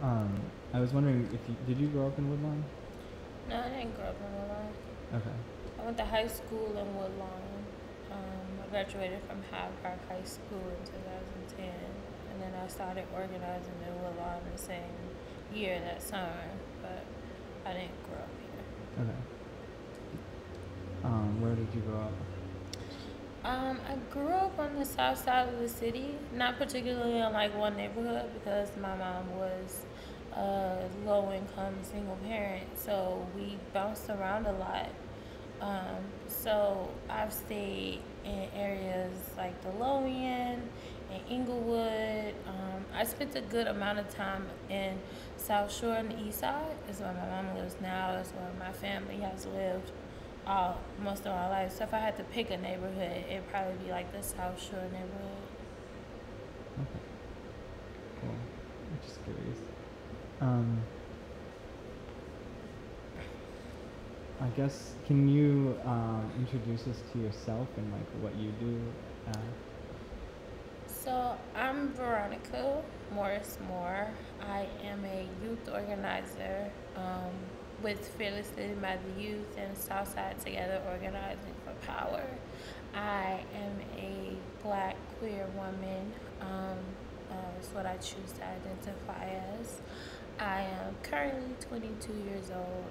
I was wondering if did you grow up in Woodlawn? No, I didn't grow up in Woodlawn. Okay. I went to high school in Woodlawn. I graduated from Hyde Park High School in 2010, and then I started organizing in Woodlawn the same year that summer, but I didn't grow up here. Okay. Where did you grow up? I grew up on the south side of the city, not particularly in like one neighborhood because my mom was a low income single parent, so we bounced around a lot. So I've stayed in areas like the Low End and Inglewood. I spent a good amount of time in South Shore and the East Side. Is where my mom lives now. Is where my family has lived all most of my life. So if I had to pick a neighborhood, it'd probably be like the South Shore neighborhood. Okay. Cool. I'm just curious. Um, I guess can you introduce us to yourself and like what you do? Uh, So I'm Veronica Morris Moore. I am a youth organizer with Fearlessly by the Youth and Southside Together Organizing for Power. I am a black queer woman. That's what I choose to identify as. I am currently 22 years old.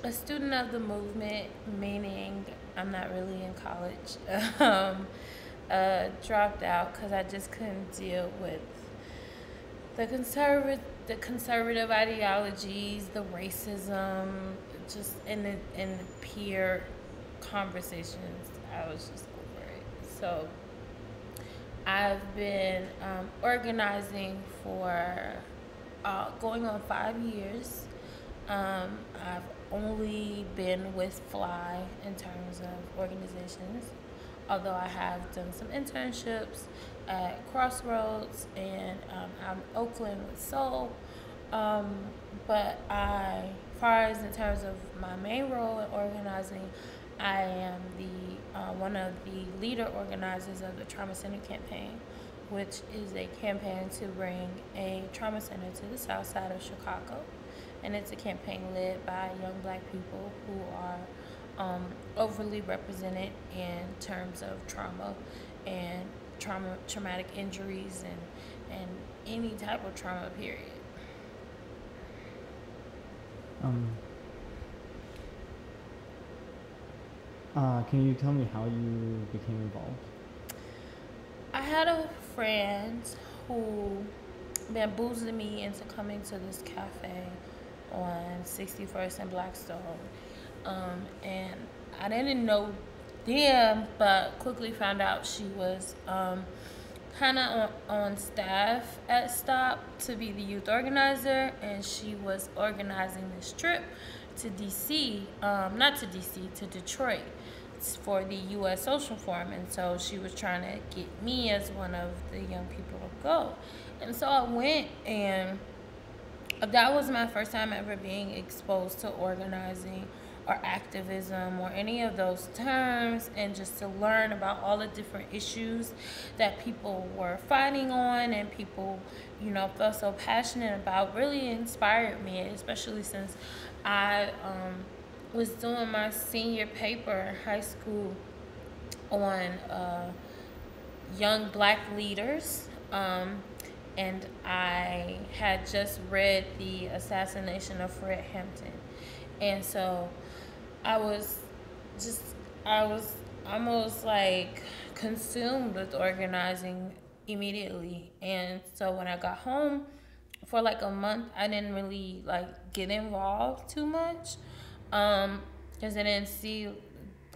A student of the movement, meaning I'm not really in college. Dropped out because I just couldn't deal with the conservative ideologies, the racism, just in the peer conversations. I was just over it. So I've been organizing for going on 5 years. I've only been with Fly in terms of organizations, although I have done some internships at Crossroads and out in Oakland with Soul. Um, but as far as in terms of my main role in organizing, I am the one of the leader organizers of the Trauma Center campaign, which is a campaign to bring a trauma center to the south side of Chicago. And it's a campaign led by young black people who are overly represented in terms of trauma and traumatic injuries and any type of trauma, period. um, can you tell me how you became involved? I had a friend who bamboozled me into coming to this cafe on 61st and Blackstone. And I didn't know them, but quickly found out she was kind of on staff at Stop to be the youth organizer, and she was organizing this trip to DC, not to DC, to Detroit for the U.S. Social Forum, and so she was trying to get me as one of the young people to go, and so I went, and that was my first time ever being exposed to organizing or activism or any of those terms, and just to learn about all the different issues that people were fighting on and people, felt so passionate about really inspired me, especially since I was doing my senior paper in high school on young black leaders. And I had just read The Assassination of Fred Hampton. And so I was just, I was almost like consumed with organizing immediately. And so when I got home for like a month, I didn't really like get involved too much. Because I didn't see,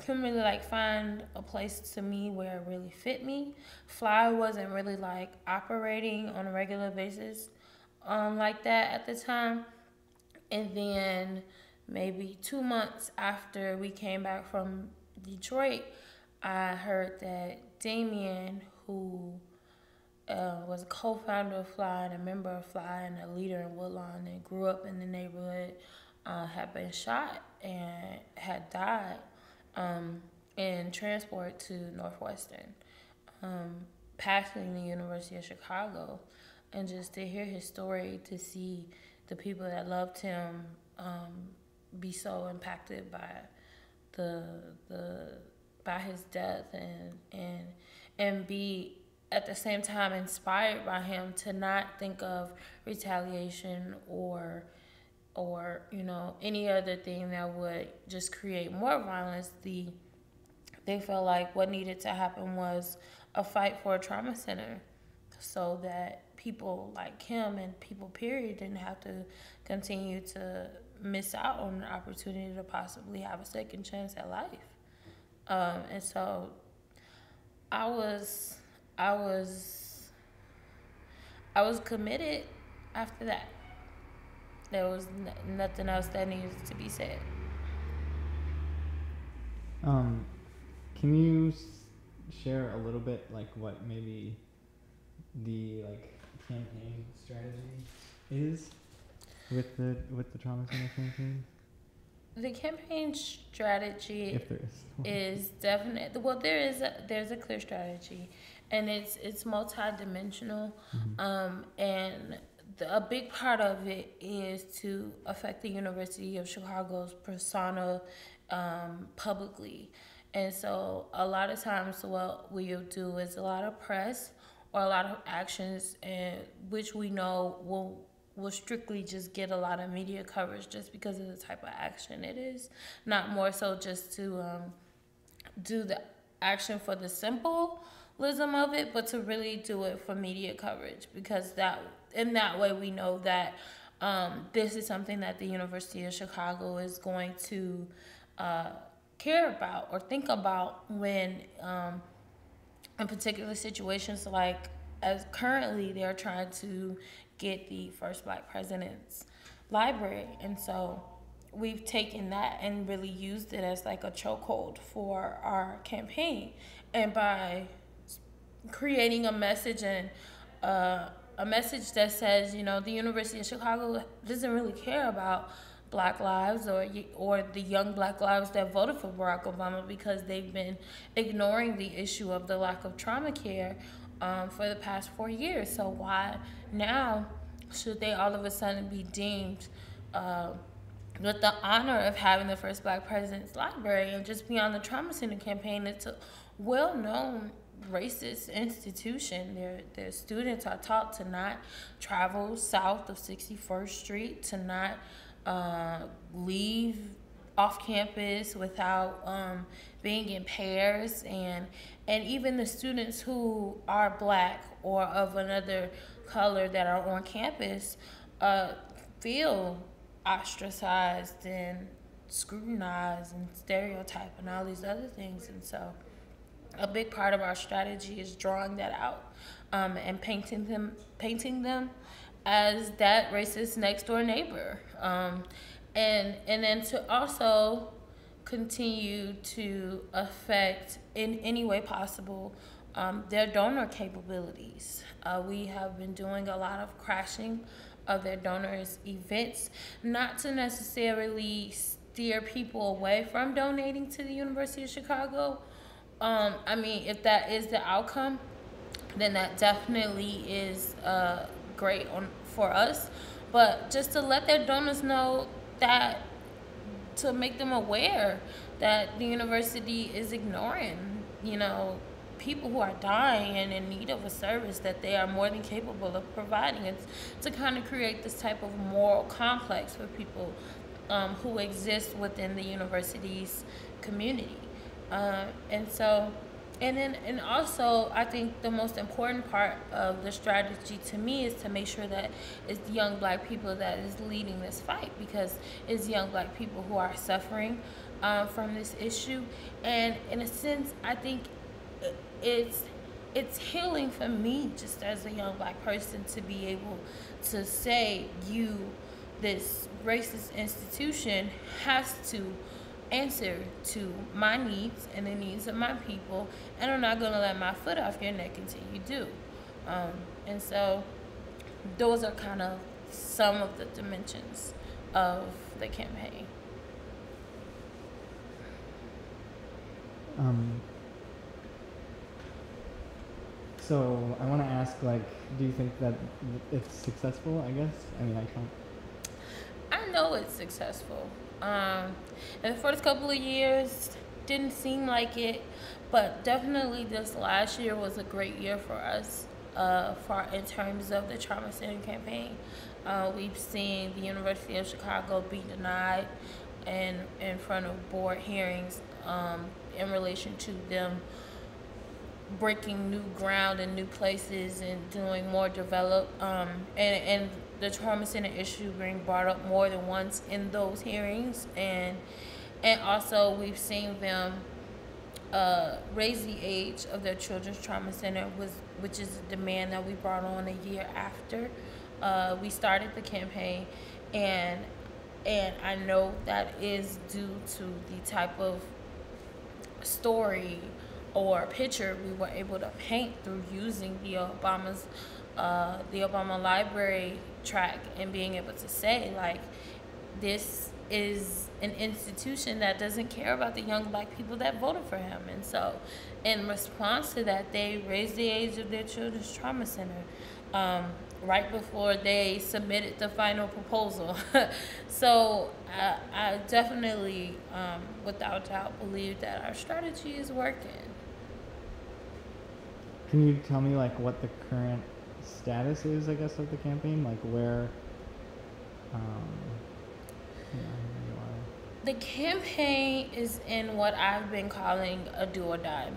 couldn't really like find a place to me where it really fit me. Fly wasn't really like operating on a regular basis like that at the time. And then maybe 2 months after we came back from Detroit, I heard that Damien, who was a co-founder of Fly and a member of Fly and a leader in Woodlawn and grew up in the neighborhood, had been shot and had died in transport to Northwestern, passing the University of Chicago. and just to hear his story, to see the people that loved him be so impacted by the the by his death, and be at the same time inspired by him to not think of retaliation or any other thing that would just create more violence. They felt like what needed to happen was a fight for a trauma center, so that people like him and people period didn't have to continue to miss out on the opportunity to possibly have a second chance at life. And so I was I was I was committed after that. There was nothing else that needed to be said. Um, can you share a little bit like what maybe the like campaign strategy is with the trauma center campaign, The campaign strategy if there is? is definite. Well, there's a clear strategy, and it's multidimensional, and a big part of it is to affect the University of Chicago's persona publicly, and so a lot of times what we'll do is a lot of press or a lot of actions, and which we know will strictly just get a lot of media coverage just because of the type of action it is, not more so just to do the action for the symbolism of it, but to really do it for media coverage, because that in that way we know that this is something that the University of Chicago is going to care about or think about when in particular situations, like as currently they're trying to get the first Black president's library, and so we've taken that and really used it as like a chokehold for our campaign, and by creating a message and a message that says, the University of Chicago doesn't really care about Black lives or the young Black lives that voted for Barack Obama, because they've been ignoring the issue of the lack of trauma care for the past 4 years. So why now should they all of a sudden be deemed with the honor of having the first Black president's library? And just beyond the Trauma Center campaign, it's a well-known racist institution. Their students are taught to not travel south of 61st Street, to not leave off campus without being in pairs, and even the students who are Black or of another color that are on campus feel ostracized and scrutinized and stereotyped and all these other things. And so a big part of our strategy is drawing that out, and painting them as that racist next door neighbor, and then to also continue to affect in any way possible their donor capabilities. We have been doing a lot of crashing of their donors' events, not to necessarily steer people away from donating to the University of Chicago. If that is the outcome, then that definitely is great for us. But just to let their donors know that, to make them aware that the university is ignoring, people who are dying and in need of a service that they are more than capable of providing. It's to kind of create this type of moral complex for people who exist within the university's community. And also, I think the most important part of the strategy to me is to make sure that it's young Black people that is leading this fight, because it's young Black people who are suffering from this issue. And in a sense, I think it's healing for me, just as a young Black person, to be able to say, this racist institution has to answer to my needs and the needs of my people, and I'm not going to let my foot off your neck until you do. And so those are kind of some of the dimensions of the campaign. So I want to ask, like, do you think that it's successful? I guess. I mean, I can't. I know it's successful. In the first couple of years, didn't seem like it, but definitely this last year was a great year for us. In terms of the trauma center campaign, we've seen the University of Chicago be denied in front of board hearings in relation to them breaking new ground in new places and doing more develop and the trauma center issue being brought up more than once in those hearings, and also we've seen them raise the age of their children's trauma center, which is a demand that we brought on a year after we started the campaign, and I know that is due to the type of story or picture we were able to paint through using the Obama Library track, and being able to say, like, this is an institution that doesn't care about the young black people that voted for him. And so in response to that, they raised the age of their children's trauma center right before they submitted the final proposal. So I definitely, without doubt, believe that our strategy is working. Can you tell me, like, what the current status is, I guess, of the campaign? Like, where, where you are? The campaign is in what I've been calling a do or die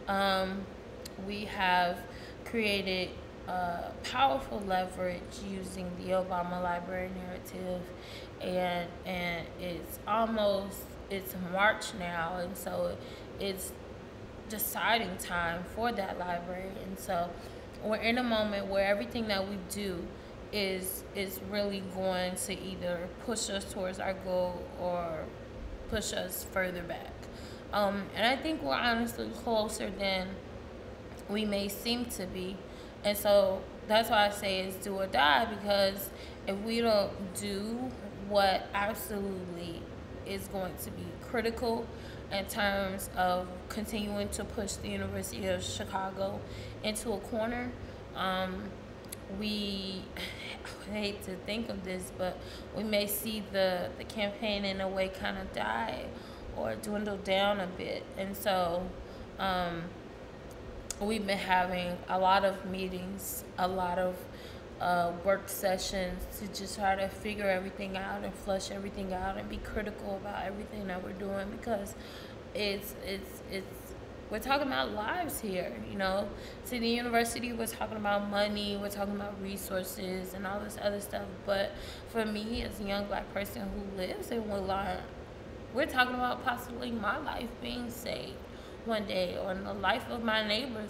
moment. We have created powerful leverage using the Obama Library narrative, and it's March now, and so it's deciding time for that library. And so we're in a moment where everything that we do is really going to either push us towards our goal or push us further back. And I think we're honestly closer than we may seem to be. And so that's why I say it's do or die, because if we don't do what absolutely is going to be critical in terms of continuing to push the University of Chicago into a corner, we hate to think of this, but we may see the campaign in a way kind of die or dwindle down a bit. And so we've been having a lot of meetings, a lot of work sessions to just try to figure everything out and flush everything out and be critical about everything that we're doing, because it's we're talking about lives here, you know. To the university, we're talking about money, we're talking about resources and all this other stuff. But for me, as a young black person who lives in Woodlawn, we're talking about possibly my life being saved one day, or the life of my neighbors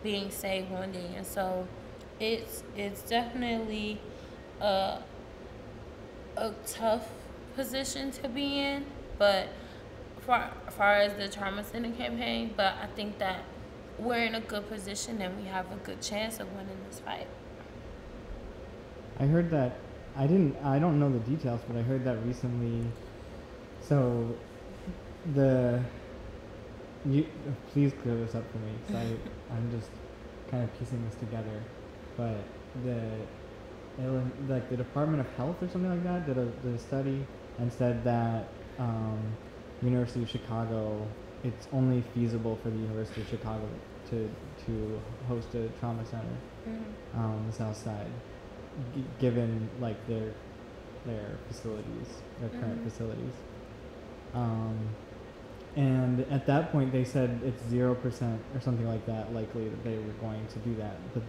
being saved one day. And so it's definitely a tough position to be in, but as far as the trauma center campaign, but I think that we're in a good position and we have a good chance of winning this fight. I heard that, I don't know the details, but I heard that recently, so please clear this up for me, because I'm just kind of piecing this together, but the Department of Health or something like that did a study and said that University of Chicago, it's only feasible for the University of Chicago to host a trauma center on the south side, given like their facilities, their current facilities. And at that point they said it's 0% or something like that likely that they were going to do that. But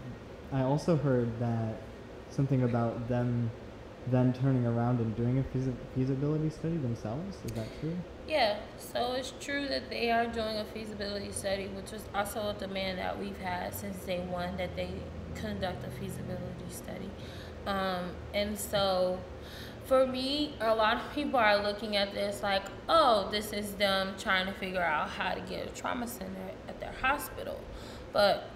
I also heard that something about them then turning around and doing a feasibility study themselves. Is that true? Yeah, so it's true that they are doing a feasibility study, which was also a demand that we've had since day one, that they conduct a feasibility study. And so for me, a lot of people are looking at this like, oh, this is them trying to figure out how to get a trauma center at their hospital. But,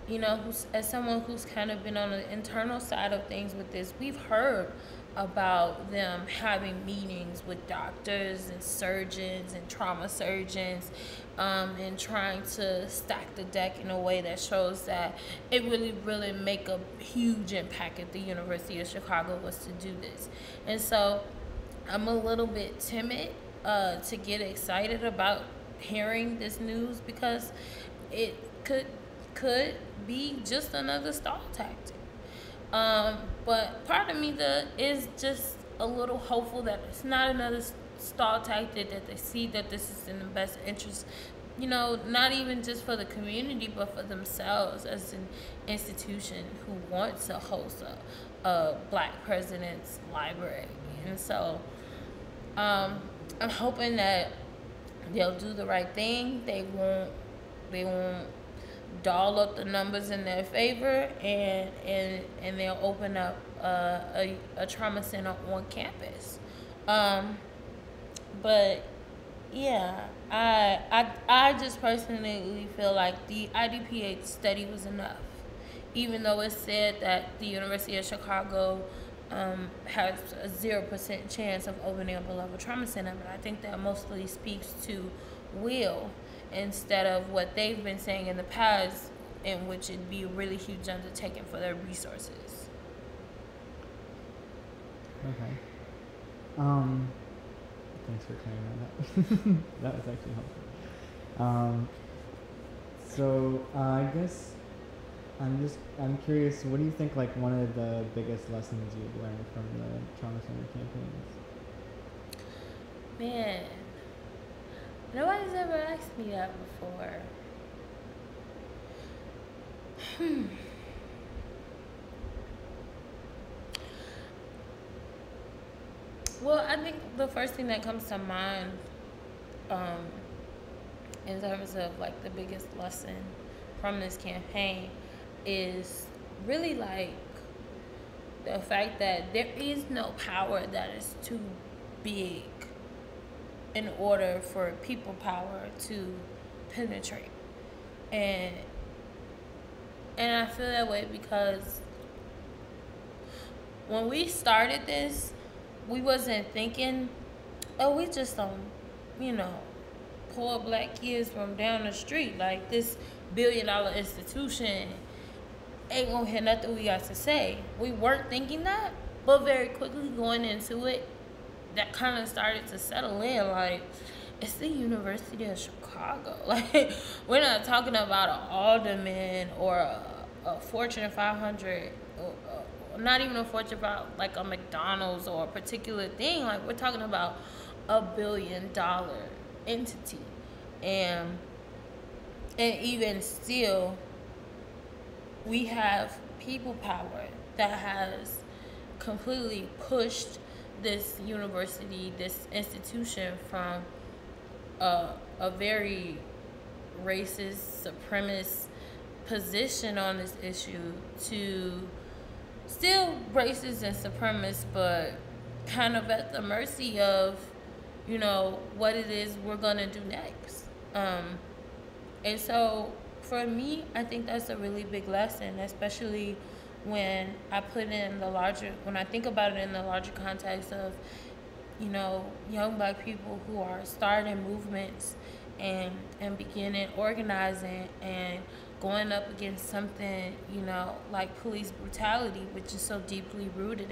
you know, as someone who's kind of been on the internal side of things with this, we've heard about them having meetings with doctors and surgeons and trauma surgeons, and trying to stack the deck in a way that shows that it really make a huge impact if the University of Chicago was to do this. And so I'm a little bit timid to get excited about hearing this news because it could be just another stall tactic. But part of me is just a little hopeful that it's not another stall tactic, that they see that this is in the best interest, not even just for the community, but for themselves as an institution who wants to host a Black President's Library. And so I'm hoping that they'll do the right thing. They won't doll up the numbers in their favor, and they'll open up a trauma center on campus. But yeah, I just personally feel like the IDPH study was enough, even though it said that the University of Chicago has a 0% chance of opening up a level trauma center. But I think that mostly speaks to will, instead of what they've been saying in the past, in which it'd be a really huge undertaking for their resources. Okay. Thanks for clearing that up. That was actually helpful. So I guess I'm curious, what do you think, like, one of the biggest lessons you've learned from the trauma center campaigns? Man, nobody's ever asked me that before. Well, I think the first thing that comes to mind, in terms of like the biggest lesson from this campaign, is really like the fact that there is no power that is too big in order for people power to penetrate. And I feel that way because when we started this, we wasn't thinking, oh, we just poor Black kids from down the street. Like, this $1 billion institution ain't gonna hear nothing we got to say. We weren't thinking that, but very quickly going into it, that kind of started to settle in. Like, it's the University of Chicago. Like, we're not talking about an alderman or a Fortune 500, or not even a Fortune 500, like a McDonald's or a particular thing. Like, we're talking about a $1 billion entity. And even still, we have people power that has completely pushed this university, this institution, from a very racist, supremacist position on this issue to still racist and supremacist, but kind of at the mercy of, what it is we're gonna do next. And so for me, I think that's a really big lesson, especially when I think about it in the larger context of, young Black people who are starting movements and beginning organizing and going up against something, like police brutality, which is so deeply rooted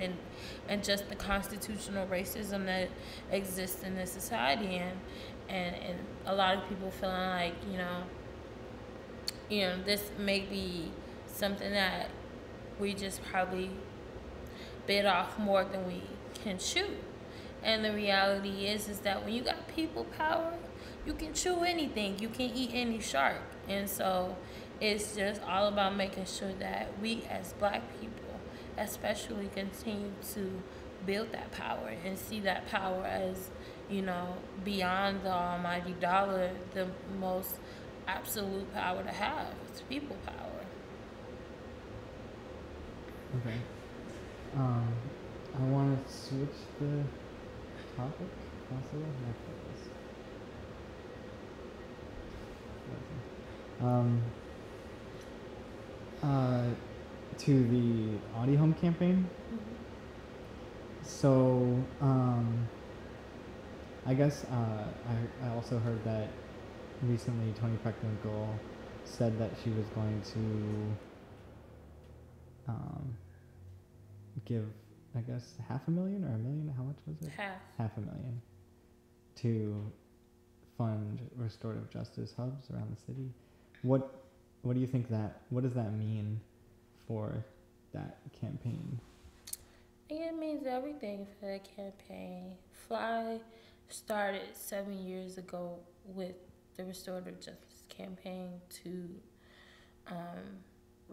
in just the constitutional racism that exists in this society. And a lot of people feeling like, this may be something that we just probably bit off more than we can chew. And the reality is that when you got people power, you can chew anything. You can eat any shark. And so it's just all about making sure that we as Black people especially continue to build that power and see that power as, beyond the almighty dollar, the most absolute power to have. It's people power. Okay. I want to switch the topic, possibly. To the Audi Home campaign. Mm-hmm. So, I guess I also heard that recently Tony Preckwinkle said that she was going to give, I guess, $500,000 or $1 million. How much was it? $500,000 to fund restorative justice hubs around the city. What do you think what does that mean for that campaign? It means everything for that campaign. Fly started 7 years ago with the restorative justice campaign to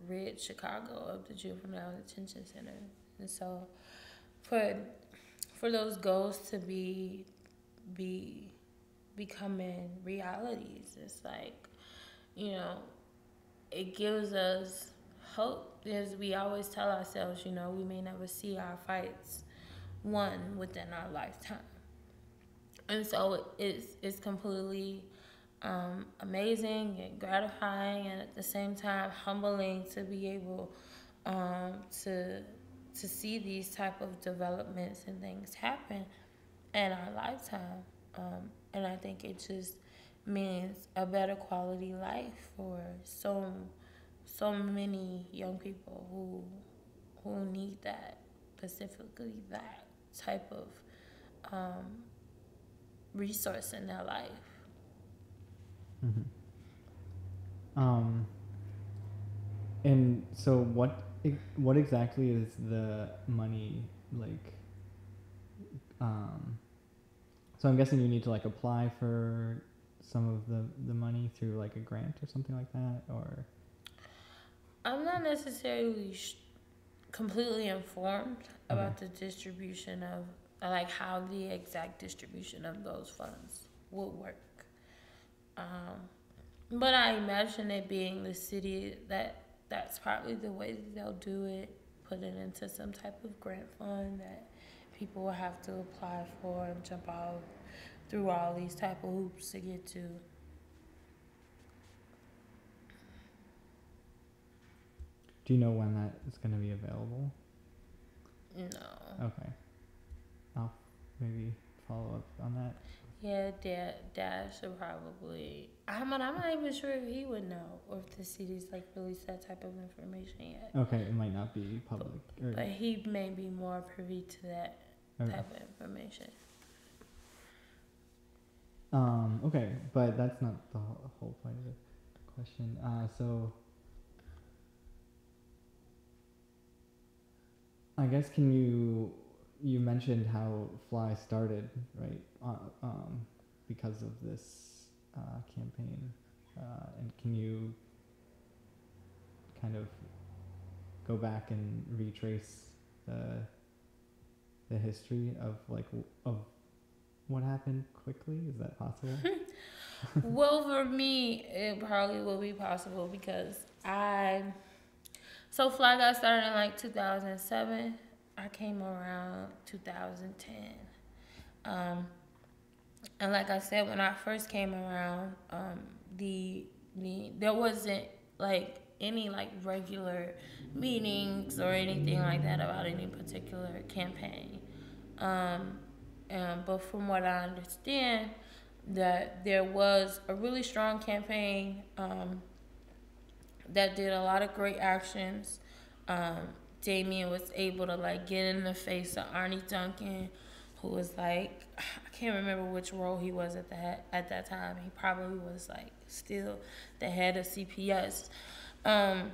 rid Chicago of the juvenile detention center. And so for those goals to be becoming realities, it's like, it gives us hope. As we always tell ourselves, we may never see our fights won within our lifetime. And so it's completely amazing and gratifying, and at the same time humbling to be able to see these type of developments and things happen in our lifetime. And I think it just means a better quality life for so many young people who need that, specifically that type of resource in their life. Mm-hmm. And so what exactly is the money like? So I'm guessing you need to like apply for some of the money through like a grant or something like that, or? I'm not necessarily completely informed about the distribution of, like, how the exact distribution of those funds would work. But I imagine it being the city that's probably the way that they'll do it, put it into some type of grant fund that people will have to apply for and jump out through all these type of hoops to get to. Do you know when that is going to be available? No. Okay. I'll maybe follow up on that. Yeah, Dad should probably. I'm not even sure if he would know, or if the city's like released that type of information yet. Okay, it might not be public. But he may be more privy to that type of information. Okay, but that's not the whole point of the question. So I guess you mentioned how Fly started, right? Because of this campaign, and can you kind of go back and retrace the history of what happened quickly? Is that possible? Well, for me, it probably will be possible because so Fly got started in like 2007. I came around 2010. And like I said, when I first came around, there wasn't like any like regular meetings or anything like that about any particular campaign. But from what I understand, that there was a really strong campaign that did a lot of great actions. Damien was able to like get in the face of Arnie Duncan, who was like, I can't remember which role he was at that time. He probably was like still the head of CPS. And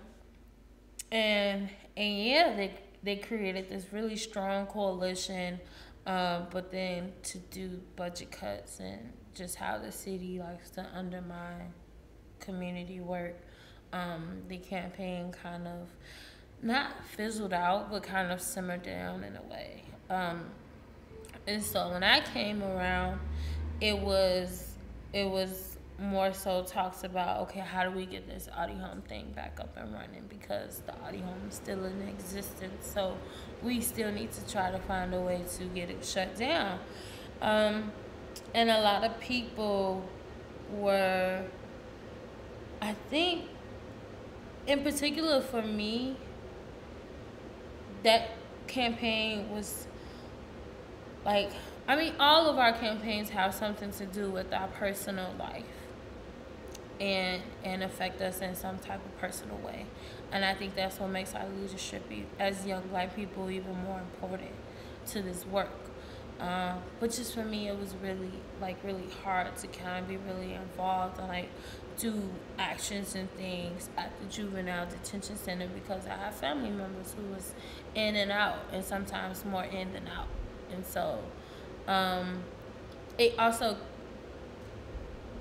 yeah, they created this really strong coalition, but then to do budget cuts and just how the city likes to undermine community work, the campaign kind of not fizzled out, but kind of simmered down in a way. And so when I came around, it was more so talks about, okay, how do we get this Audi Home thing back up and running, because the Audi Home is still in existence, so we still need to try to find a way to get it shut down. And a lot of people were, I think, in particular for me, that campaign was like, I mean, all of our campaigns have something to do with our personal life and affect us in some type of personal way. And I think that's what makes our leadership as young Black people even more important to this work. But just for me, it was really hard to kind of be really involved and like do actions and things at the juvenile detention center because I have family members who was in and out, and sometimes more in than out. And so um, it also,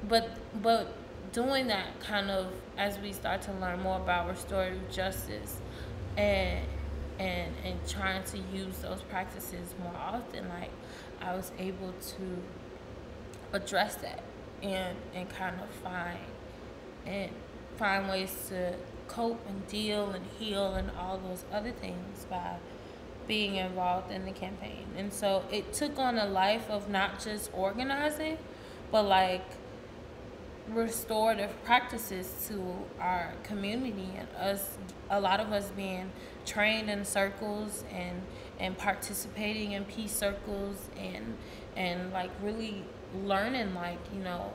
but doing that kind of as we start to learn more about restorative justice and and trying to use those practices more often, like I was able to address that and kind of and find ways to cope and deal and heal and all those other things by being involved in the campaign. And so it took on a life of not just organizing, but like restorative practices to our community, and a lot of us being trained in circles and participating in peace circles and like really learning, like, you know,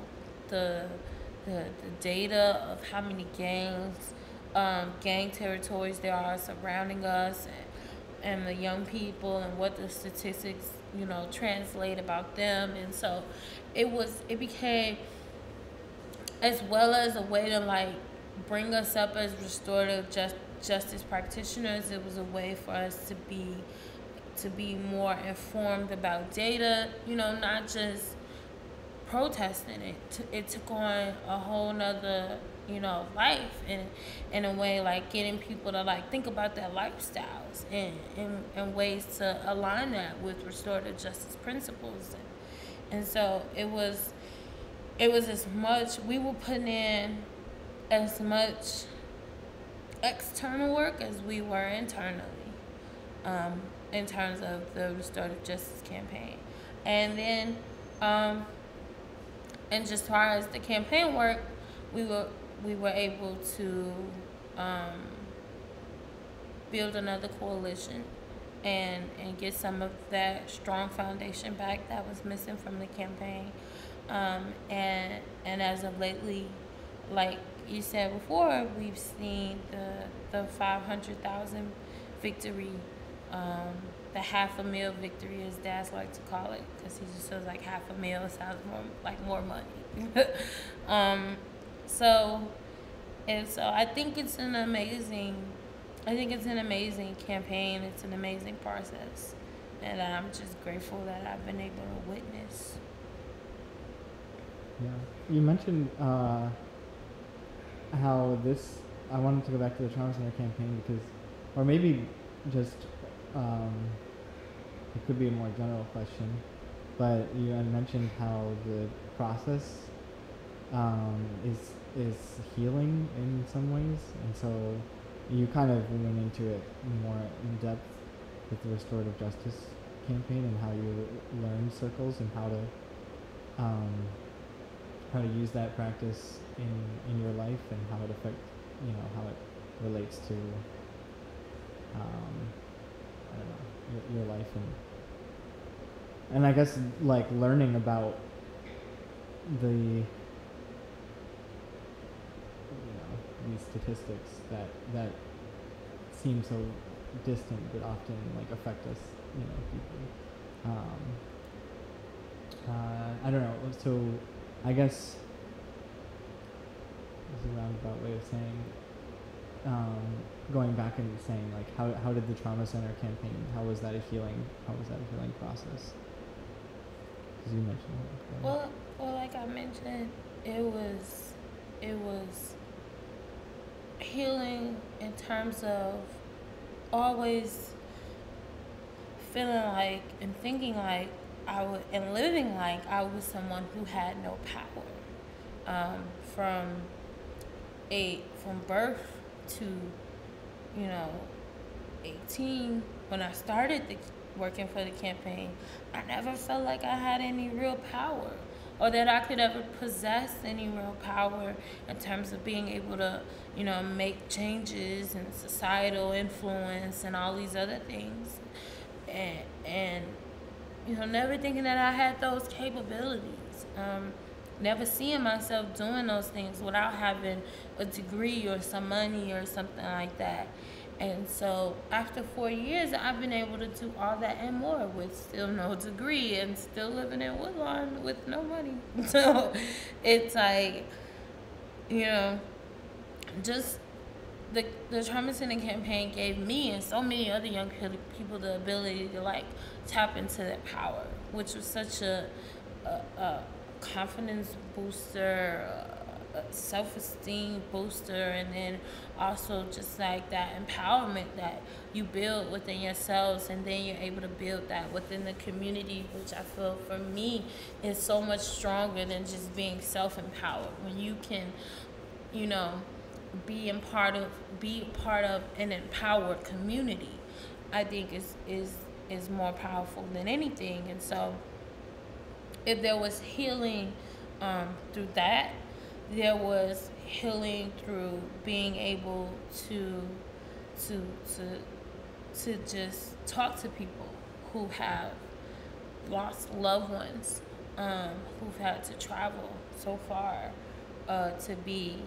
the the data of how many gang territories there are surrounding us, and the young people and what the statistics, you know, translate about them. And so it became, as well as a way to like bring us up as restorative justice practitioners, it was a way for us to be more informed about data, you know, not just protesting it. It took on a whole nother, you know, life, and in a way, like getting people to like think about their lifestyles and ways to align that with restorative justice principles. And so it was as much, we were putting in as much external work as we were internally, in terms of the restorative justice campaign. And then and just as far as the campaign work, we were able to build another coalition and get some of that strong foundation back that was missing from the campaign. And as of lately, like you said before, we've seen the 500,000 victory, the $500,000 victory, as dads like to call it, because he just feels like $500,000 sounds more money. So I think it's an amazing campaign. It's an amazing process, and I'm just grateful that I've been able to witness. Yeah, you mentioned how this. I wanted to go back to the Trauma Center campaign because, or maybe just it could be a more general question, but you had mentioned how the process is healing in some ways, and so you kind of went into it more in depth with the restorative justice campaign and how you learned circles and how to use that practice in your life and how it how it relates to I don't know, your life, and I guess like learning about the these statistics that seem so distant but often like affect us, deeply. I don't know. So I guess it's a roundabout way of saying, going back and saying like how did the Trauma Center campaign, how was that a healing process? Because you mentioned it. Well, like I mentioned, it was healing in terms of always feeling like and thinking like and living like I was someone who had no power, from birth to 18, when I started working for the campaign. I never felt like I had any real power, or that I could ever possess any real power in terms of being able to, make changes and societal influence and all these other things. And never thinking that I had those capabilities. Never seeing myself doing those things without having a degree or some money or something like that. And so after 4 years, I've been able to do all that and more with still no degree and still living in Woodlawn with no money. So it's like, you know, just the Trauma Center campaign gave me and so many other young people the ability to like tap into that power, which was such a confidence booster, a self-esteem booster, and then also just like that empowerment that you build within yourselves, and then you're able to build that within the community, which I feel for me is so much stronger than just being self-empowered. When you can, you know, be part of an empowered community, I think is more powerful than anything. And so if there was healing through that, there was healing through being able to to to just talk to people who have lost loved ones, who've had to travel so far to be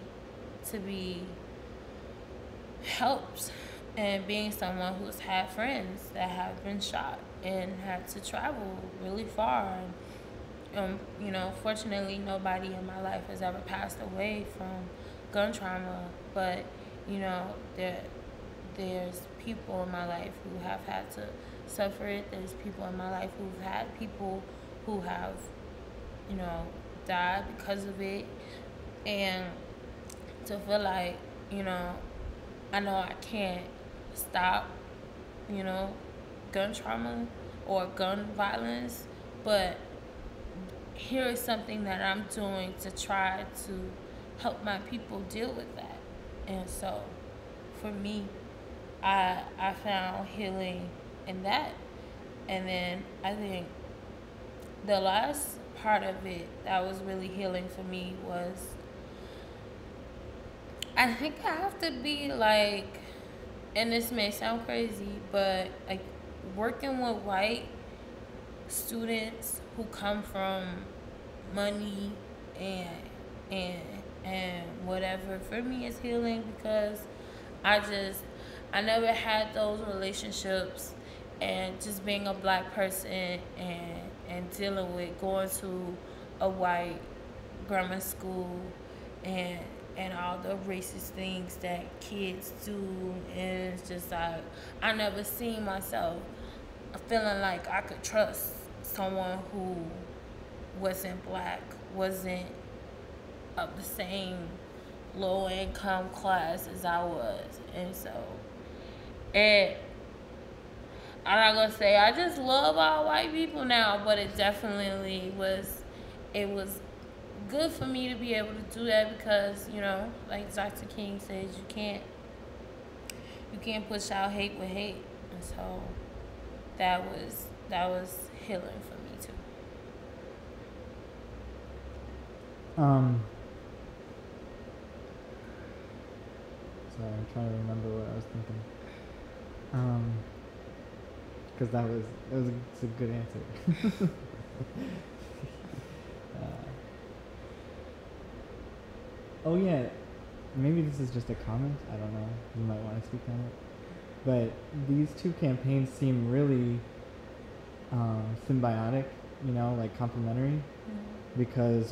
helped, and being someone who's had friends that have been shot and had to travel really far. And, fortunately, nobody in my life has ever passed away from gun trauma, but there's people in my life who have had to suffer it. There's people in my life who've had people who have, died because of it. And to feel like, I know I can't stop, gun trauma or gun violence, but here is something that I'm doing to try to help my people deal with that. And so for me, I found healing in that. And then I think the last part of it that was really healing for me was, I think I have to be like, and this may sound crazy, but like working with white students who come from money and whatever, for me is healing, because I never had those relationships, and just being a black person and dealing with going to a white grammar school and all the racist things that kids do, and it's just like I never seen myself feeling like I could trust someone who wasn't black, wasn't of the same low income class as I was. And so I'm not gonna say I just love all white people now, but it definitely was good for me to be able to do that, because like Dr. King says, you can't push out hate with hate. And so that was healing for me too. Sorry, I'm trying to remember what I was thinking. Because it's a good answer. Oh yeah, maybe this is just a comment. I don't know. You might want to speak on it. But these two campaigns seem really symbiotic, like complementary. Mm-hmm. Because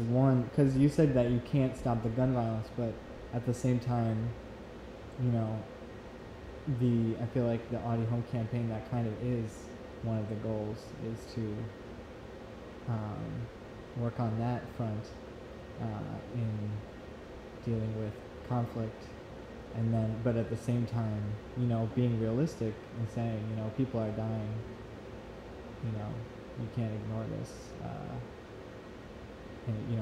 you said that you can't stop the gun violence, but at the same time, I feel like the Audie Home campaign, that kind of is one of the goals, is to work on that front in dealing with conflict, and then, but at the same time, being realistic and saying, people are dying, you can't ignore this, and we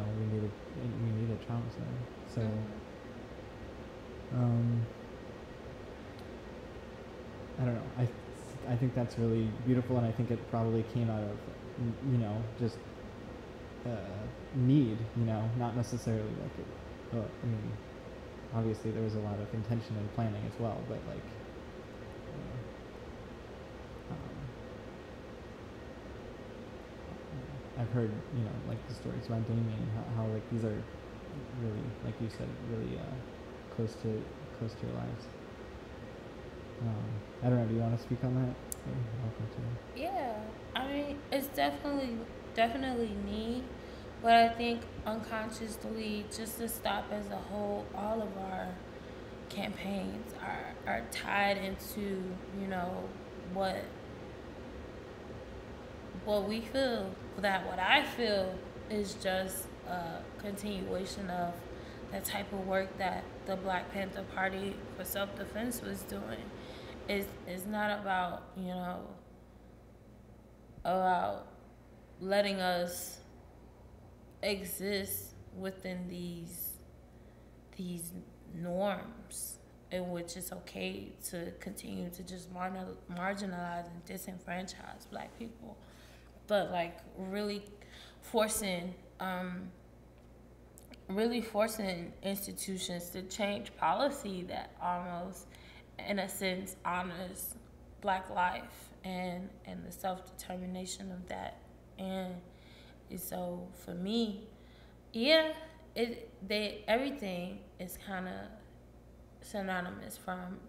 need a trauma center. So, I don't know. I think that's really beautiful, and I think it probably came out of, just need, not necessarily like it. Well, obviously there was a lot of intention and planning as well, but like, I've heard, like the stories about Damien, how like these are really, like you said, really close to your lives. I don't know. Do you want to speak on that? You're welcome to. Yeah, I mean, it's definitely me, but I think unconsciously, just to stop as a whole, all of our campaigns are tied into, you know, what what we feel, that what I feel is just a continuation of the type of work that the Black Panther Party for self-defense was doing. Is not about, about letting us exist within these norms in which it's okay to continue to just marginalize and disenfranchise Black people, but like forcing really forcing institutions to change policy that almost, in a sense, honors Black life and the self-determination of that. And so for me, yeah, everything is kind of synonymous, from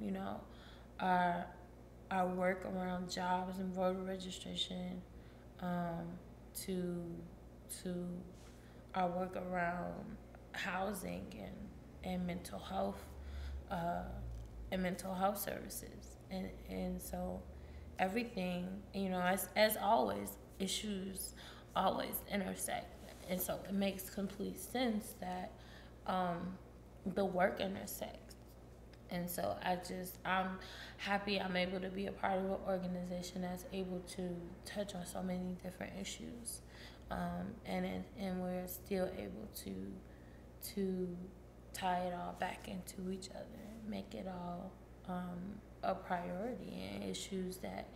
our work around jobs and voter registration, to to our work around housing and uh, mental health services, and so everything, as always, issues always intersect, and so it makes complete sense that the work intersects. And so I'm happy I'm able to be a part of an organization that's able to touch on so many different issues, and we're still able to tie it all back into each other, make it all a priority, and issues that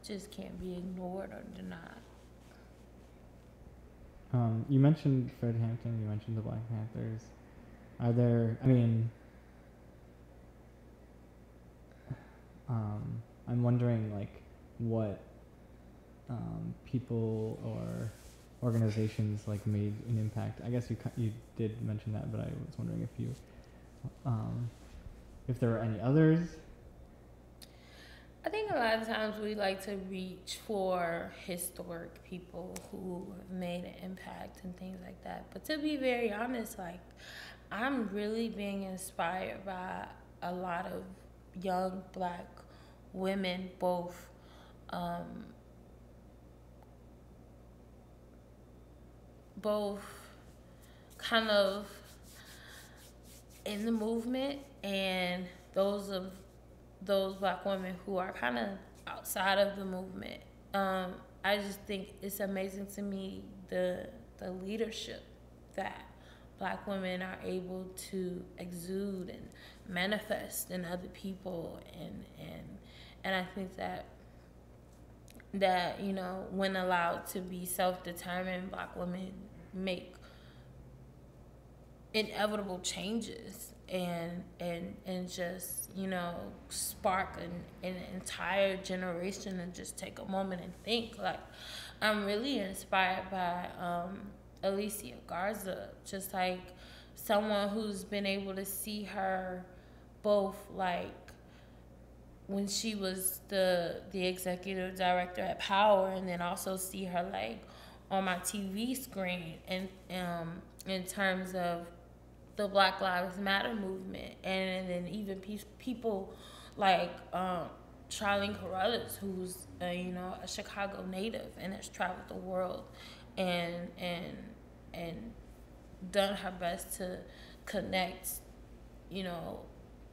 just can't be ignored or denied. You mentioned Fred Hampton. You mentioned the Black Panthers. Are there? I mean, I'm wondering, like, what people or organizations like made an impact. I guess you did mention that, but I was wondering if there were any others. I think a lot of times we like to reach for historic people who have made an impact and things like that. But to be very honest, like, I'm really being inspired by a lot of young Black women, both both kind of in the movement, and those Black women who are kind of outside of the movement. I just think it's amazing to me the leadership that Black women are able to exude and manifest in other people, and I think that when allowed to be self-determined, Black women make inevitable changes, and just spark an entire generation, and just take a moment and think. Like, I'm really inspired by Alicia Garza, just like someone who's been able to see her both, like, when she was the executive director at Power, and then also see her, like, on my TV screen, and in terms of the Black Lives Matter movement, and then even people like Charlene Carruthers, who's a Chicago native and has traveled the world and done her best to connect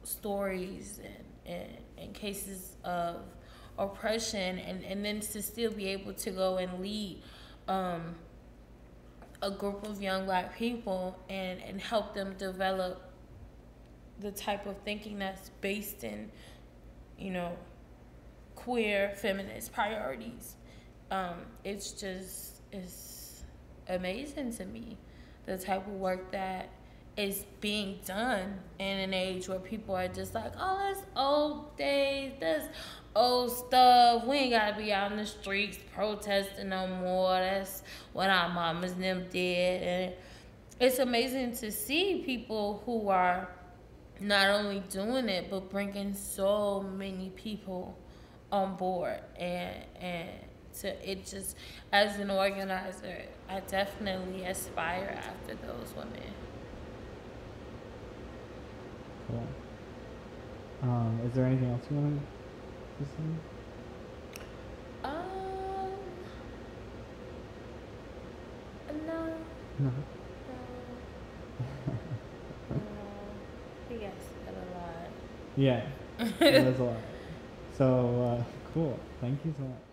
stories and cases of oppression, and then to still be able to go and lead a group of young Black people, and help them develop the type of thinking that's based in queer feminist priorities. It's amazing to me, the type of work that is being done in an age where people are just like, oh, that's old days, that's old stuff. We ain't gotta be out in the streets protesting no more. That's what our mamas and them did. And it's amazing to see people who are not only doing it but bringing so many people on board, and to it just, as an organizer, I definitely aspire after those women. Cool. Is there anything else you wanted to say? Um, no, No. no, I think I said a lot. Yeah, that was a lot. So, cool. Thank you so much.